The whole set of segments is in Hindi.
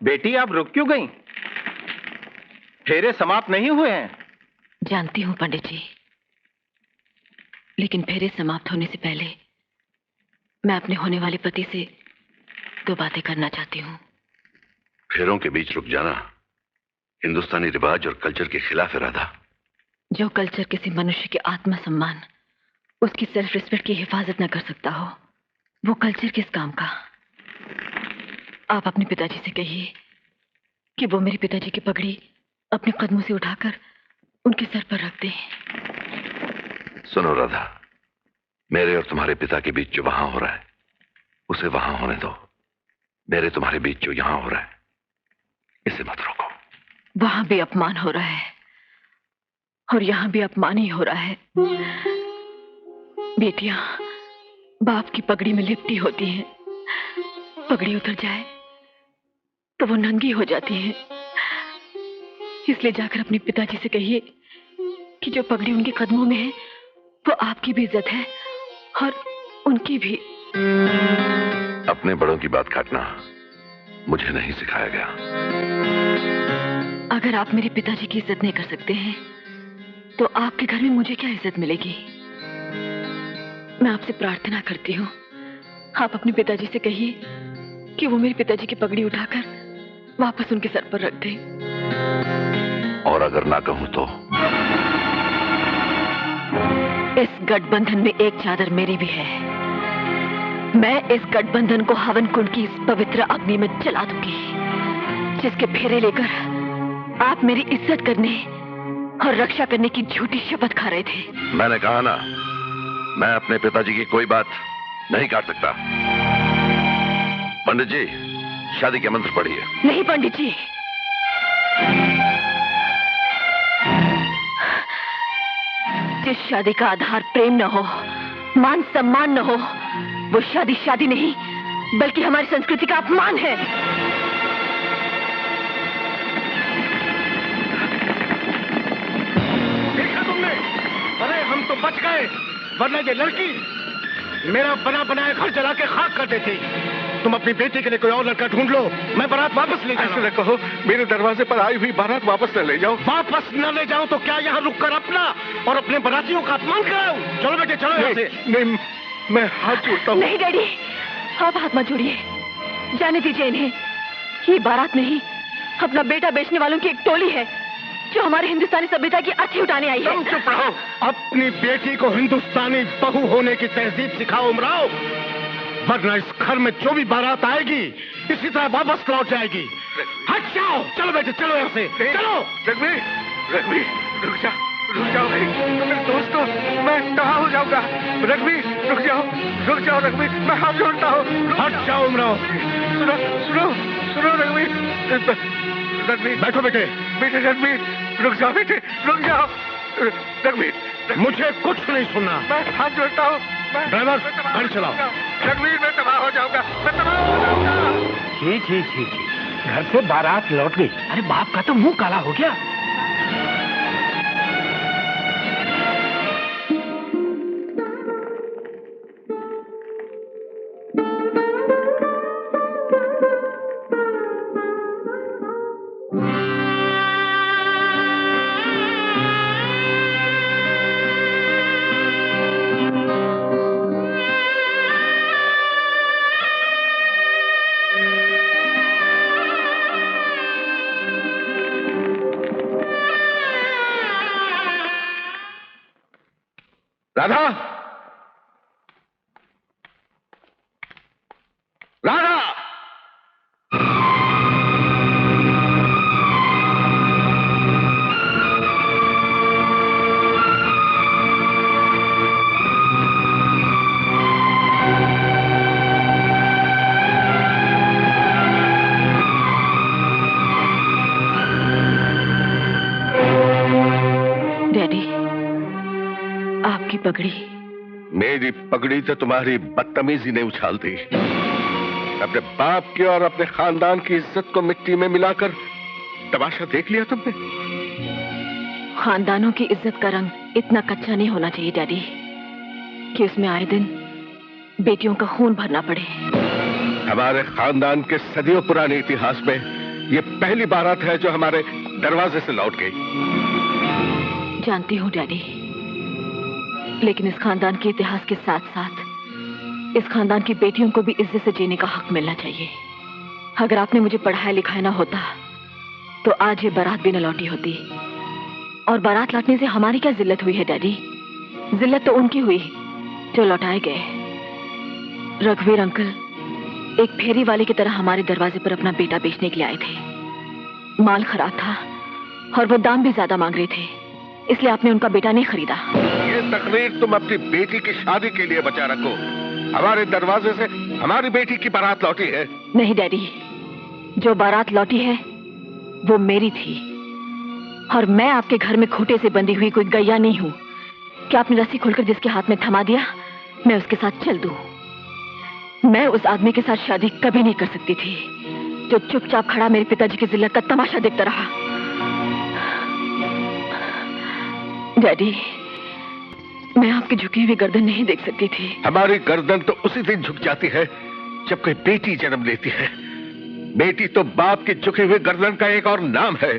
बेटी आप रुक क्यों गई? फेरे समाप्त नहीं हुए हैं। जानती हूँ पंडित जी, लेकिन फेरे समाप्त होने से पहले मैं अपने होने वाले पति से 2 बातें करना चाहती हूँ। फेरों के बीच रुक जाना हिंदुस्तानी रिवाज और कल्चर के खिलाफ है राधा। जो कल्चर किसी मनुष्य के आत्मसम्मान, उसकी सेल्फ रिस्पेक्ट की हिफाजत न कर सकता हो, वो कल्चर किस काम का? आप अपने पिताजी से कहिए कि वो मेरे पिताजी की पगड़ी अपने कदमों से उठाकर उनके सर पर रख दें। सुनो राधा, मेरे और तुम्हारे पिता के बीच जो वहां हो रहा है उसे वहां होने दो। मेरे तुम्हारे बीच जो यहां हो रहा है इसे मत रोको। वहां भी अपमान हो रहा है और यहां भी अपमान ही हो रहा है। बेटियां बाप की पगड़ी में लिपटी होती हैं, पगड़ी उतर जाए तो वो नंगी हो जाती हैं। इसलिए जाकर अपने पिताजी से कहिए कि जो पगड़ी उनके कदमों में है वो आपकी भी इज्जत है और उनकी भी। अपने बड़ों की बात काटना मुझे नहीं सिखाया गया। अगर आप मेरे पिताजी की इज्जत नहीं कर सकते हैं तो आपके घर में मुझे क्या इज्जत मिलेगी? मैं आपसे प्रार्थना करती हूँ, आप अपने पिताजी से कहिए कि वो मेरे पिताजी की पगड़ी उठाकर वापस उनके सर पर रख दे। और अगर ना कहूं तो? इस गठबंधन में एक चादर मेरी भी है। मैं इस गठबंधन को हवन कुंड की इस पवित्र अग्नि में जला दूंगी, जिसके फेरे लेकर आप मेरी इज्जत करने और रक्षा करने की झूठी शपथ खा रहे थे। मैंने कहा ना, मैं अपने पिताजी की कोई बात नहीं काट सकता। पंडित जी, शादी के मंत्र पढ़िए। नहीं पंडित जी, जिस शादी का आधार प्रेम न हो, मान सम्मान न हो, वो शादी शादी नहीं बल्कि हमारी संस्कृति का अपमान है। देखा तुमने? अरे हम तो बच गए, वरना ये लड़की मेरा बना बनाया घर जला के खाक कर देती। तुम अपनी बेटी के लिए कोई और लड़का ढूंढ लो, मैं बारात वापस ले जाऊंगा। ऐसा कहो, मेरे दरवाजे पर आई हुई बारात वापस न ले जाओ। वापस न ले जाओ तो क्या यहाँ रुक कर अपना और अपने बारातियों का अपमान कराओ? चलो बेटे चलो यहाँ से। नहीं, मैं हाथ जोड़ता हूँ। नहीं डैडी, आप हाथ मत जोड़िए, जाने दीजिए इन्हें। ये बारात नहीं, अपना बेटा बेचने वालों की एक टोली है जो हमारे हिंदुस्तानी सभ्यता की अर्थी उठाने आई है। तुम चुप रहो। अपनी बेटी को हिंदुस्तानी बहू होने की तहजीब सिखाओ उमराव, वरना इस घर में जो भी बारात आएगी इसी तरह वापस लौट जाएगी। हट जाओ, चलो बेटे चलो यहाँ से, चलो। रघुवीर, रघुवीर, रुक जाओ भाई, मेरे दोस्तों, मैं कहाँ हो जाऊंगा? रघुवीर, रुक जाओ रघुवीर, मैं हाथ जोड़ता हूँ। हट जाओ उमराव। सुनो रघुवीर, बैठो बेटे। रघुवीर, रुक जाओ बेटे, रुक जाओ। रघुवीर, मुझे कुछ नहीं सुनना। मैं हाथ जोड़ता हूँ। ड्राइवर गाड़ी चलाओ। रघुवीर, मैं तबाह हो जाऊंगा, मैं तबाह हो जाऊंगा। जी, घर से बारात लौट गई। अरे बाप का तो मुंह काला हो गया। राधा, राधा, डैडी, आपकी पगड़ी। मेरी पगड़ी तो तुम्हारी बदतमीजी ने उछाल दी। अपने बाप की और अपने खानदान की इज्जत को मिट्टी में मिलाकर तमाशा देख लिया तुमने। खानदानों की इज्जत का रंग इतना कच्चा नहीं होना चाहिए डैडी कि उसमें आए दिन बेटियों का खून भरना पड़े। हमारे खानदान के सदियों पुराने इतिहास में ये पहली बारात है जो हमारे दरवाजे से लौट गई। जानती हूँ डैडी, लेकिन इस खानदान के इतिहास के साथ साथ इस खानदान की बेटियों को भी इज्जत से जीने का हक मिलना चाहिए। अगर आपने मुझे पढ़ाया लिखाया ना होता तो आज ये बारात भी न लौटी होती। और बारात लौटने से हमारी क्या जिल्लत हुई है डैडी? जिल्लत तो उनकी हुई जो लौटाए गए। रघुवीर अंकल एक फेरी वाले की तरह हमारे दरवाजे पर अपना बेटा बेचने के लिए आए थे। माल खराब था और वो दाम भी ज्यादा मांग रहे थे, इसलिए आपने उनका बेटा नहीं खरीदा। ये तकरीर तुम अपनी बेटी की शादी के लिए बचा रखो। हमारे दरवाजे से हमारी बेटी की बारात लौटी है। नहीं डैडी, जो बारात लौटी है वो मेरी थी, और मैं आपके घर में खूंटे से बंधी हुई कोई गैया नहीं हूँ कि आपने रस्सी खोलकर जिसके हाथ में थमा दिया मैं उसके साथ चल दूं। मैं उस आदमी के साथ शादी कभी नहीं कर सकती थी जो चुपचाप खड़ा मेरे पिताजी की जिल्लत का तमाशा देखता रहा। डैडी, मैं आपकी झुकी हुई गर्दन नहीं देख सकती थी। हमारी गर्दन तो उसी दिन झुक जाती है जब कोई बेटी जन्म लेती है। बेटी तो बाप की झुकी हुई गर्दन का एक और नाम है।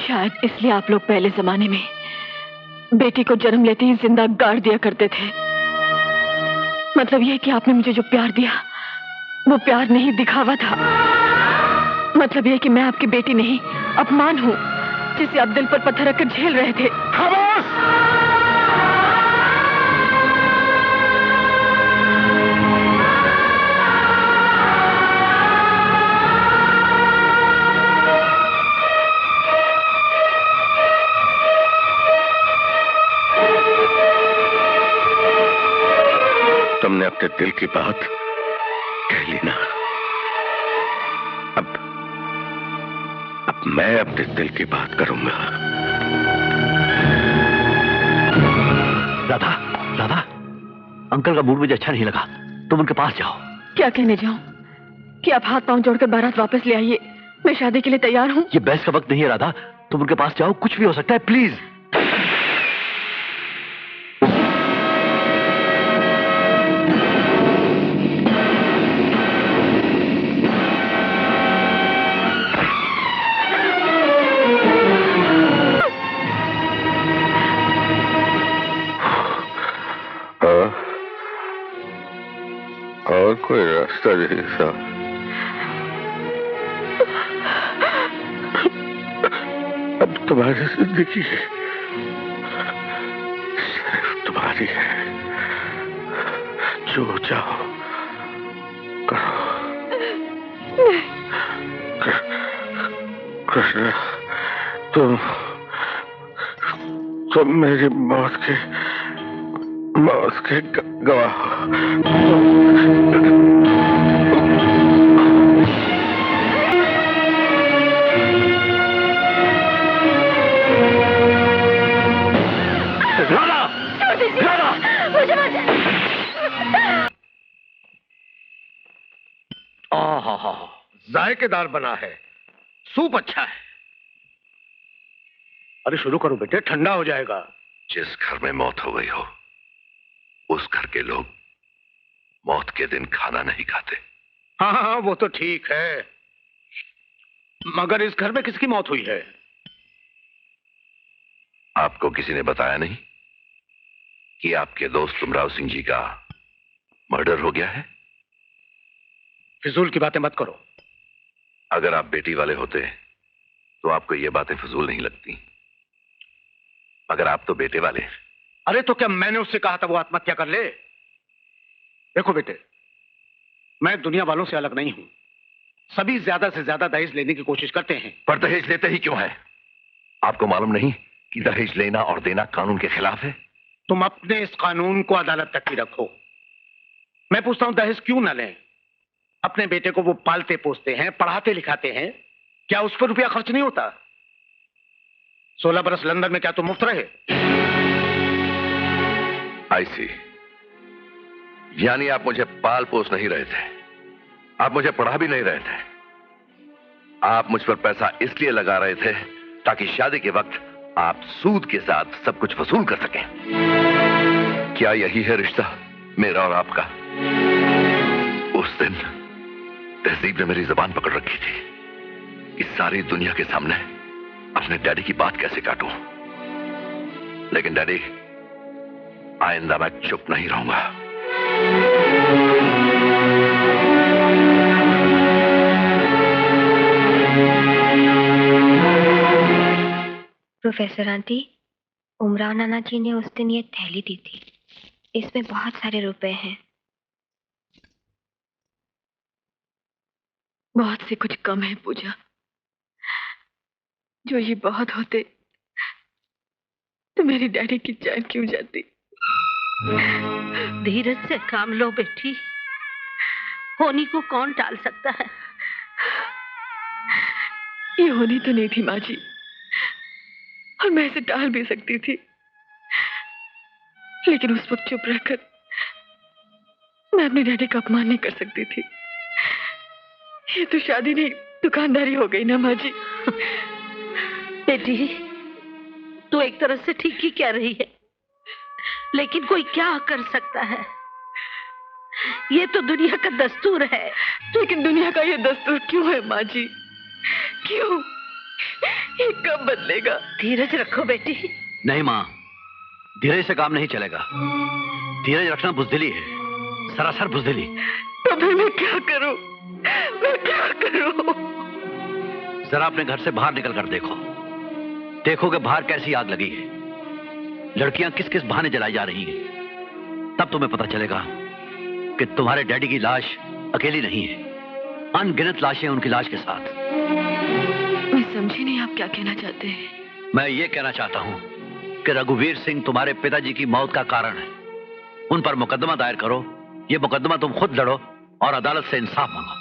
शायद इसलिए आप लोग पहले जमाने में बेटी को जन्म लेते ही जिंदा गाड़ दिया करते थे। मतलब यह कि आपने मुझे जो प्यार दिया वो प्यार नहीं, दिखावा था। मतलब यह कि मैं आपकी बेटी नहीं, अपमान हूँ जिसे आप दिल पर पत्थर रखकर झेल रहे थे। खामोश! तुमने अपने दिल की बात कह ली ना। अब मैं अपने दिल की बात करूंगा। राधा, राधा, अंकल का मूड मुझे अच्छा नहीं लगा, तुम उनके पास जाओ। क्या कहने जाऊं कि आप हाथ पांव जोड़कर बारात वापस ले आइए, मैं शादी के लिए तैयार हूँ। ये बहस का वक्त नहीं है राधा, तुम उनके पास जाओ, कुछ भी हो सकता है, प्लीज। और कोई रास्ता नहीं था। अब तुम्हारी जिंदगी सिर्फ तुम्हारी है। जो चाहो करो। कृष्णा, तुम मेरी मौत के गवाह हो। जायकेदार बना है, सूप अच्छा है। अरे शुरू करो बेटे, ठंडा हो जाएगा। जिस घर में मौत हो गई हो उस घर के लोग मौत के दिन खाना नहीं खाते। हाँ हाँ, वो तो ठीक है, मगर इस घर में किसकी मौत हुई है? आपको किसी ने बताया नहीं कि आपके दोस्त तुमराव सिंह जी का मर्डर हो गया है? फिजूल की बातें मत करो। अगर आप बेटी वाले होते तो आपको ये बातें फजूल नहीं लगती, मगर आप तो बेटे वाले। अरे तो क्या मैंने उससे कहा था वो आत्महत्या कर ले? देखो बेटे, मैं दुनिया वालों से अलग नहीं हूं। सभी ज्यादा से ज्यादा दहेज लेने की कोशिश करते हैं। पर दहेज लेते ही क्यों है? आपको मालूम नहीं कि दहेज लेना और देना कानून के खिलाफ है? तुम अपने इस कानून को अदालत तक ही रखो। मैं पूछता हूं, दहेज क्यों ना लें? अपने बेटे को वो पालते पोसते हैं, पढ़ाते लिखाते हैं, क्या उस पर रुपया खर्च नहीं होता? 16 बरस लंदन में क्या तुम मुफ्त रहे? आई सी। यानी आप मुझे पाल पोस नहीं रहे थे, आप मुझे पढ़ा भी नहीं रहे थे। आप मुझ पर पैसा इसलिए लगा रहे थे ताकि शादी के वक्त आप सूद के साथ सब कुछ वसूल कर सकें। क्या यही है रिश्ता मेरा और आपका? उस दिन तहजीब ने मेरी जबान पकड़ रखी थी कि सारी दुनिया के सामने अपने डैडी की बात कैसे काटूं। लेकिन डैडी, आइंदा मैं चुप नहीं रहूंगा। प्रोफेसर आंटी, उमराव नाना जी ने उस दिन ये थैली दी थी। इसमें बहुत सारे रुपए हैं। बहुत से कुछ कम है पूजा। जो ये बहुत होते तो मेरी डैडी की जान क्यों जाती। धीरज से काम लो बेटी, होनी को कौन टाल सकता है। ये होनी तो नहीं थी माँ जी, और मैं इसे टाल भी सकती थी, लेकिन उस वक्त चुप रहकर मैं अपने डैडी का अपमान नहीं कर सकती थी। ये तो शादी नहीं दुकानदारी हो गई ना माँ जी। बेटी, तू एक तरह से ठीक ही कह रही है, लेकिन कोई क्या कर सकता है। ये तो दुनिया का दस्तूर है। लेकिन दुनिया का ये दस्तूर क्यों है माँ जी? क्यों? ये कब बदलेगा? धीरज रखो बेटी। नहीं माँ, धीरज से काम नहीं चलेगा। धीरज रखना बुज़दिली है, सरासर बुज़दिली। तो फिर मैं क्या करूं? मैं क्या करूं? जरा अपने घर से बाहर निकल कर देखो, देखोगे बाहर कैसी आग लगी है, लड़कियां किस किस बहाने जलाई जा रही हैं। तब तुम्हें पता चलेगा कि तुम्हारे डैडी की लाश अकेली नहीं है, अनगिनत लाशें उनकी लाश के साथ। मैं समझी नहीं आप क्या कहना चाहते हैं। मैं ये कहना चाहता हूं कि रघुवीर सिंह तुम्हारे पिताजी की मौत का कारण है। उन पर मुकदमा दायर करो। ये मुकदमा तुम खुद लड़ो और अदालत से इंसाफ मांगो।